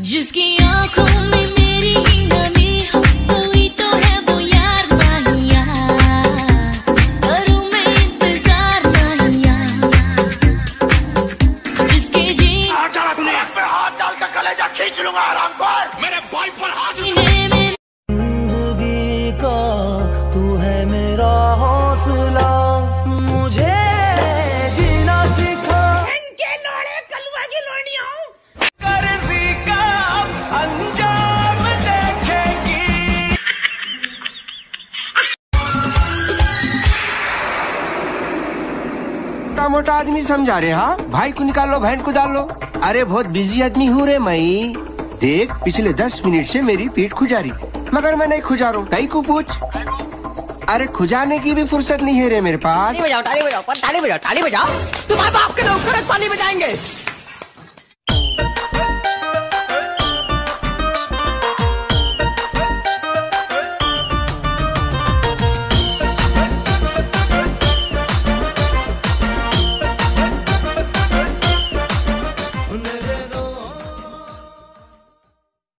जिसकी आंखों में मेरी ही नमी हो, कोई तो है वो यार माहिया, करूं मैं इंतजार माहिया, जिसके जी हाथ डाल कर कलेजा खींच लूंगा आराम पर, मेरे भाई पर हाथ। जिंदगी का तू है मेरा हौसला, मुझे जीना सिखा। इनके लोड़े कलुआ की लोड़ियां कर्जी का अंजाम देखेगी। मोटा मोटा आदमी समझा रहे, हाँ भाई को निकालो बहन को डालो। अरे बहुत बिजी आदमी हूँ रे मई। देख पिछले 10 मिनट से मेरी पीठ खुजा रही, मगर मैं नहीं खुजा रहा हूँ। कहीं को पूछ। अरे खुजाने की भी फुर्सत नहीं है रे मेरे पास। ताली बजाओ, ताली बजाओ, ताली बजाओ, ताली बजाओ। तुम्हारे बाप के नौकर ताली बजाएंगे।